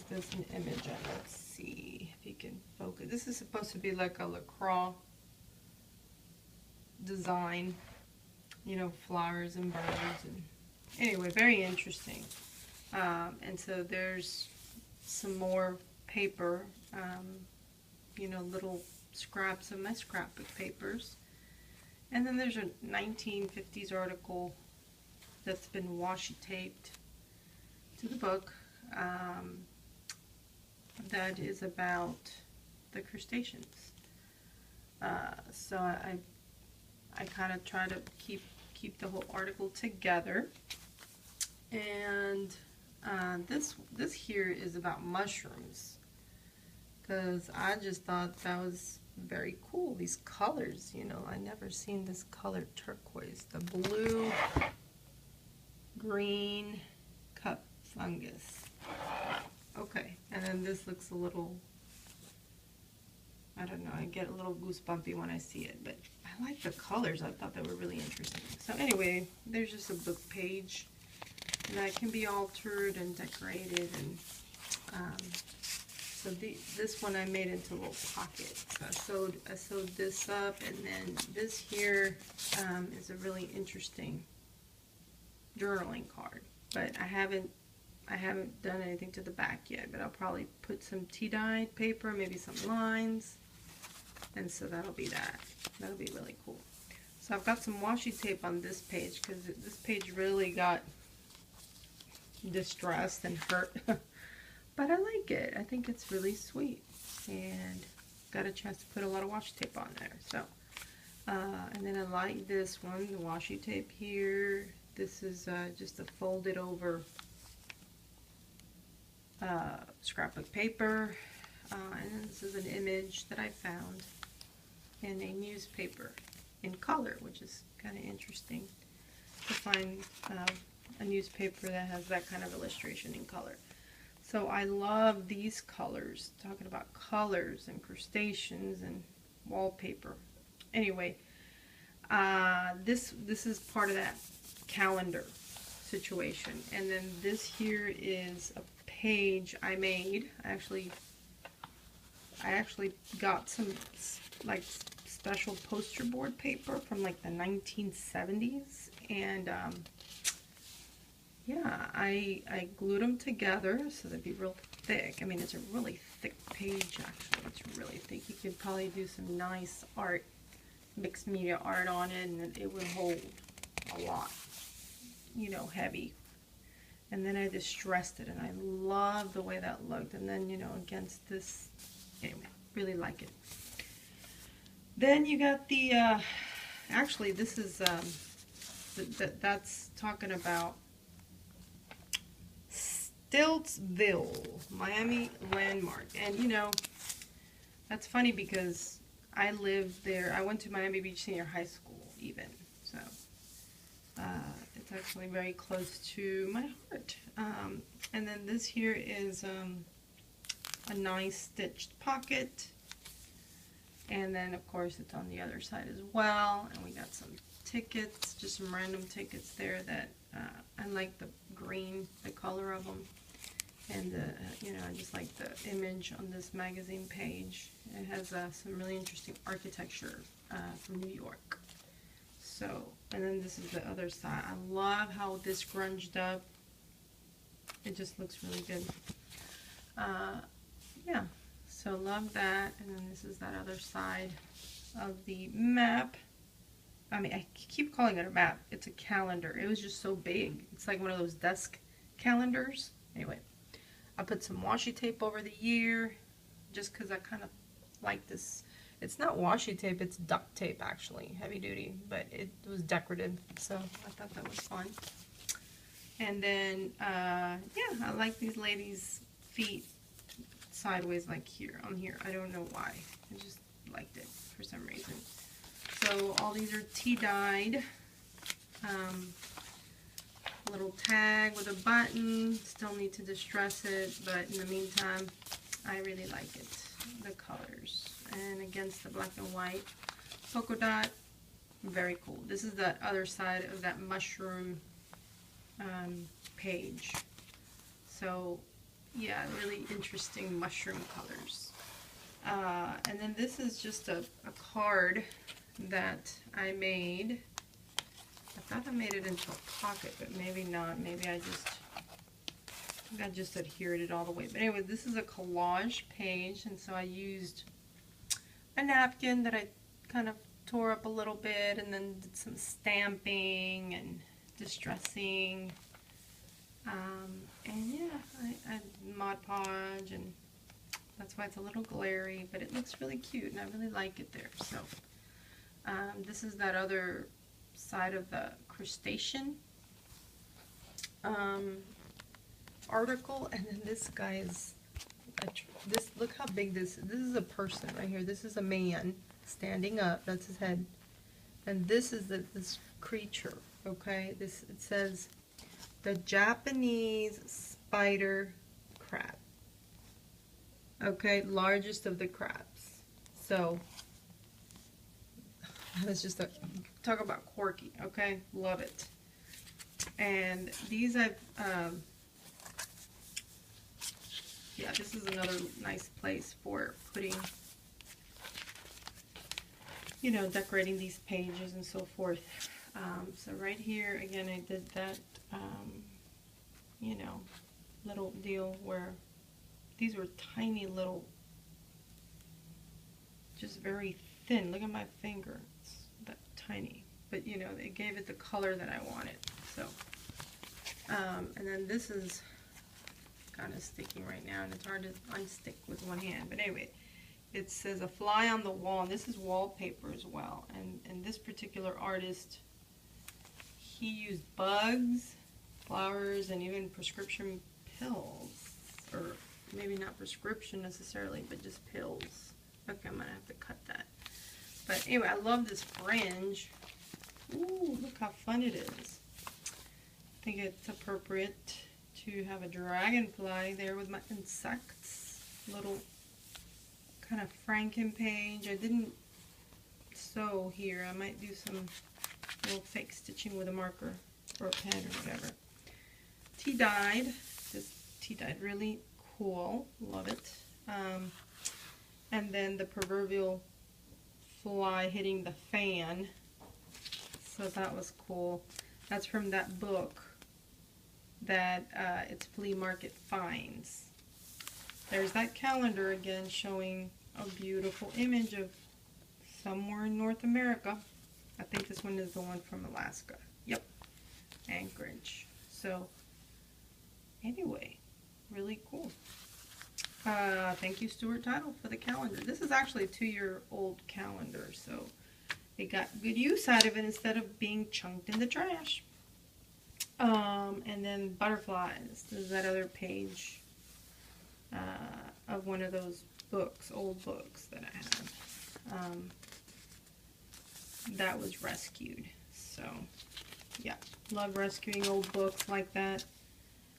this an image and let's see if you can focus. This is supposed to be like a lacrosse design, you know, flowers and birds, and anyway, very interesting. And so there's some more paper, you know, little scraps of my scrapbook papers. And then there's a 1950s article that's been washi taped to the book that is about the crustaceans. So I kind of try to keep the whole article together. And this here is about mushrooms, because I just thought that was very cool. These colors, you know, I never seen this color turquoise, the blue, green cup fungus. Okay, and then this looks a little, I don't know, I get a little goosebumpy when I see it, but I like the colors. I thought they were really interesting. So anyway, there's just a book page that can be altered and decorated, and so this one I made into a little pocket. So I sewed this up, and then this here is a really interesting journaling card. But I haven't done anything to the back yet. But I'll probably put some tea-dyed paper, maybe some lines, and so that'll be that. That'll be really cool. So I've got some washi tape on this page because this page really got distressed and hurt. But I like it. I think it's really sweet, and got a chance to put a lot of washi tape on there. So, and then I like this one, the washi tape here. This is just a folded over scrapbook paper, and then this is an image that I found in a newspaper in color, which is kind of interesting to find a newspaper that has that kind of illustration in color. So I love these colors, talking about colors and crustaceans and wallpaper. Anyway, this is part of that calendar situation. And then this here is a page I made. I actually got some like special poster board paper from like the 1970s, and yeah, I glued them together so they'd be real thick. I mean, it's a really thick page, actually. It's really thick. You could probably do some nice art, mixed media art on it, and it would hold a lot, you know, heavy. And then I distressed it, and I love the way that looked. And then, you know, against this, anyway, really like it. Then you got the, actually, this is, that's talking about Stiltsville, Miami landmark. And you know, that's funny because I lived there. I went to Miami Beach Senior High School even, so it's actually very close to my heart. And then this here is a nice stitched pocket, and then of course it's on the other side as well. And we got some tickets, just some random tickets there that I like the green, the color of them, and you know, I just like the image on this magazine page. It has some really interesting architecture from New York. So, and then this is the other side. I love how this grunged up. It just looks really good. Yeah, so love that. And then this is that other side of the map. I mean, I keep calling it a map. It's a calendar. It was just so big. It's like one of those desk calendars. Anyway, I put some washi tape over the year just because I kind of like this. It's not washi tape, it's duct tape actually, heavy duty, but it was decorative, so I thought that was fun. And then, yeah, I like these ladies' feet sideways like here, on here. I don't know why. I just liked it for some reason. So all these are tea-dyed. Little tag with a button. Still need to distress it, but in the meantime, I really like it. The colors. And against the black and white polka dot. Very cool. This is the other side of that mushroom page. So yeah, really interesting mushroom colors. And then this is just a card that I made. I thought I made it into a pocket, but maybe not. Maybe I just adhered it all the way. But anyway, this is a collage page, and so I used a napkin that I kind of tore up a little bit, and then did some stamping and distressing. And yeah, I Mod Podge, and that's why it's a little glary, but it looks really cute, and I really like it there. So this is that other side of the crustacean article, and then this guy's this. Look how big this is. A person right here. This is a man standing up. That's his head, and this is this creature. Okay, it says the Japanese spider crab. Okay, largest of the crabs. So that's just talk about quirky. Okay, love it. And these yeah, this is another nice place for putting, you know, decorating these pages and so forth. So right here, again, I did that, you know, little deal where these were tiny little, just very thin. Look at my finger. It's that tiny. But, you know, they gave it the color that I wanted. So, and then this is kind of sticking right now, and it's hard to unstick with one hand. But anyway, it says a fly on the wall, and this is wallpaper as well. And this particular artist, he used bugs, flowers, and even prescription pills, or maybe not prescription necessarily, but just pills. Okay, I'm gonna have to cut that. But anyway, I love this fringe. Ooh, look how fun it is. I think it's appropriate to have a dragonfly there with my insects. Little kind of Franken page. I didn't sew here. I might do some little fake stitching with a marker or a pen or whatever. Tea-dyed. This tea-dyed, really cool. Love it. And then the proverbial fly hitting the fan. So that was cool. That's from that book that it's Flea Market Finds. There's that calendar again showing a beautiful image of somewhere in North America. I think this one is the one from Alaska. Yep, Anchorage. So anyway, really cool. Thank you, Stuart Title, for the calendar. This is actually a 2-year-old calendar, so it got good use out of it instead of being chunked in the trash. And then butterflies. This is that other page of one of those books, old books that I have. That was rescued. So, yeah, love rescuing old books like that.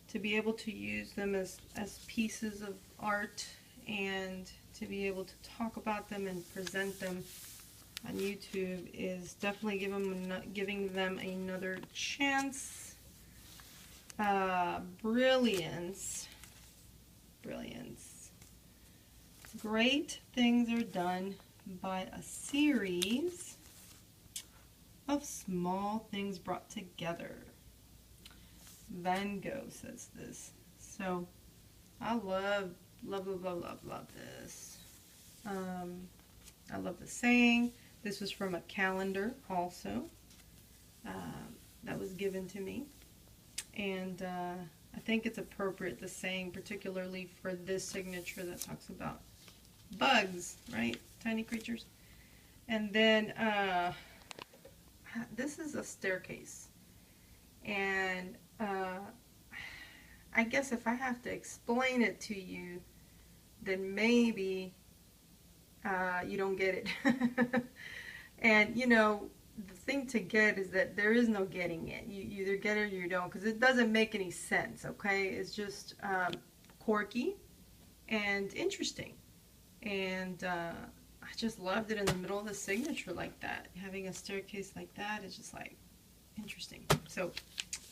To be able to use them as pieces of art and to be able to talk about them and present them on YouTube is definitely giving them another chance. Brilliance. Great things are done by a series of small things brought together. Van Gogh says this. So I love this. I love the saying. This was from a calendar also that was given to me. And I think it's appropriate, the saying, particularly for this signature that talks about bugs, right? Tiny creatures. And then this is a staircase. And I guess if I have to explain it to you, then maybe you don't get it. And, you know, the thing to get is that there is no getting it. You either get it or you don't, because it doesn't make any sense, okay? It's just quirky and interesting. And I just loved it in the middle of the signature like that. Having a staircase like that is just like interesting. So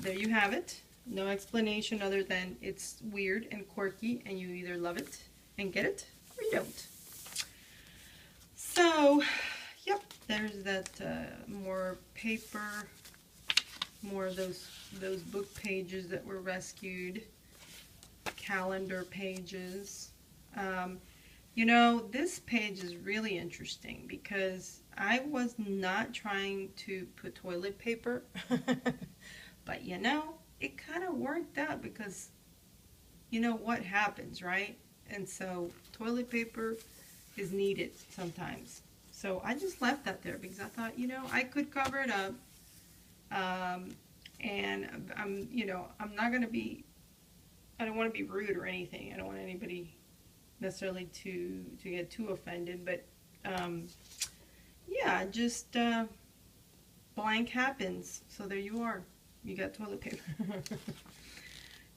there you have it. No explanation other than it's weird and quirky, and you either love it and get it or you don't. So, yep, there's that more paper, more of those book pages that were rescued, calendar pages. You know, this page is really interesting because I was not trying to put toilet paper, but you know, it kind of worked out because you know what happens, right? And so toilet paper is needed sometimes. So I just left that there because I thought, you know, I could cover it up. And you know, I'm not going to be, I don't want to be rude or anything. I don't want anybody necessarily to get too offended, but yeah, just blank happens. So there you are. You got toilet paper.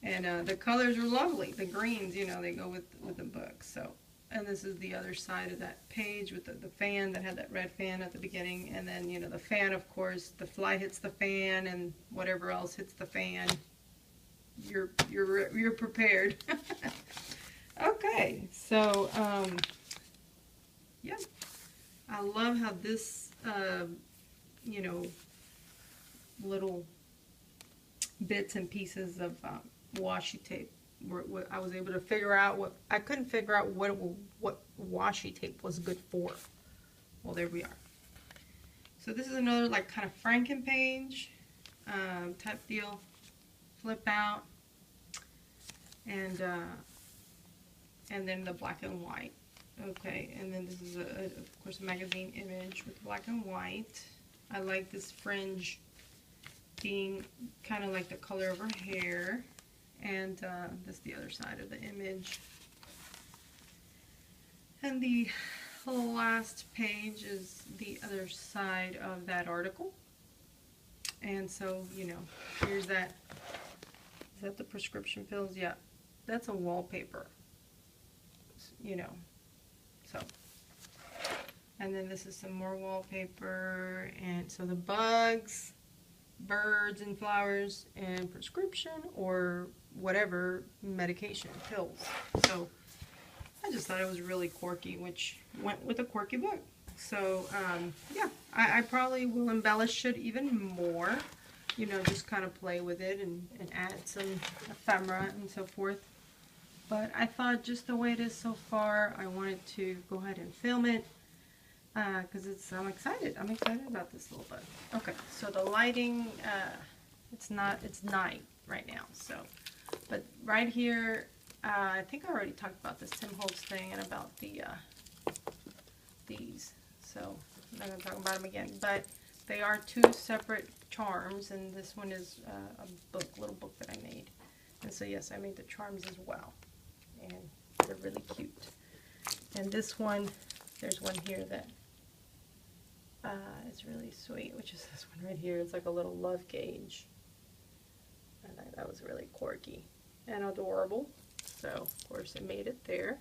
And the colors are lovely. The greens, you know, they go with the book. So, and this is the other side of that page with the fan that had that red fan at the beginning. And then, you know, the fan, of course, the fly hits the fan and whatever else hits the fan. You're prepared. Okay, so yeah, I love how this you know, little bits and pieces of washi tape were I was able to figure out what I couldn't figure out what washi tape was good for. Well, there we are. So this is another like kind of Franken page type deal. Flip out, and then the black and white. Okay, and then this is of course a magazine image with black and white. I like this fringe being kind of like the color of her hair, and this is the other side of the image. And the last page is the other side of that article. And so, you know, here's that. Is that the prescription pills? Yeah, that's a wallpaper. You know, so. And then this is some more wallpaper. And so the bugs, birds and flowers, and prescription or whatever medication, pills. So I just thought it was really quirky, which went with a quirky book. So yeah, I probably will embellish it even more, you know, just kind of play with it and add some ephemera and so forth. But I thought just the way it is so far, I wanted to go ahead and film it because I'm excited. I'm excited about this little book. Okay, so the lighting, it's night right now. So, but right here, I think I already talked about this Tim Holtz thing and about these. So I'm not going to talk about them again. But they are two separate charms, and this one is a little book that I made. And so yes, I made the charms as well, and they're really cute. And this one, there's one here that is really sweet, which is this one right here. It's like a little love gauge, and that was really quirky and adorable. So of course I made it there,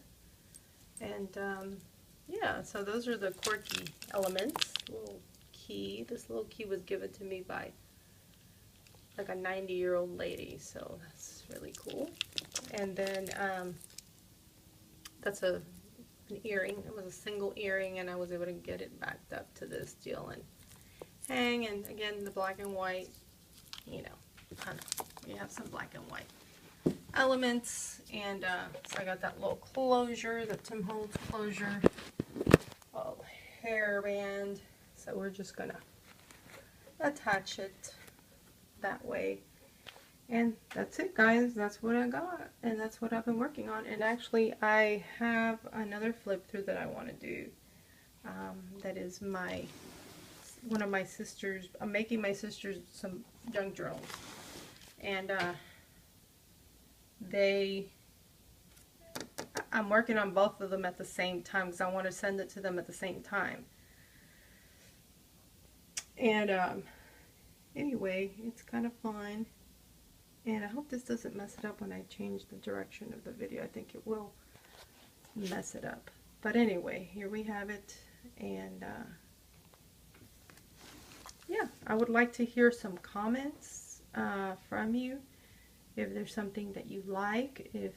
and yeah, so those are the quirky elements. Little key. This little key was given to me by like a 90-year-old lady, so that's really cool. And then that's an earring. It was a single earring, and I was able to get it backed up to this deal and hang. And again, the black and white, you know, kind of, you have some black and white elements. And so I got that little closure, the Tim Holtz closure, hairband. So we're just gonna attach it that way, and that's it, guys. That's what I got, and that's what I've been working on. And actually I have another flip through that I want to do, that is one of my sisters. I'm making my sisters some junk journals, and I'm working on both of them at the same time because I want to send it to them at the same time. And anyway, it's kind of fun, and I hope this doesn't mess it up when I change the direction of the video. I think it will mess it up, but anyway, here we have it. And yeah, I would like to hear some comments from you, if there's something that you like, if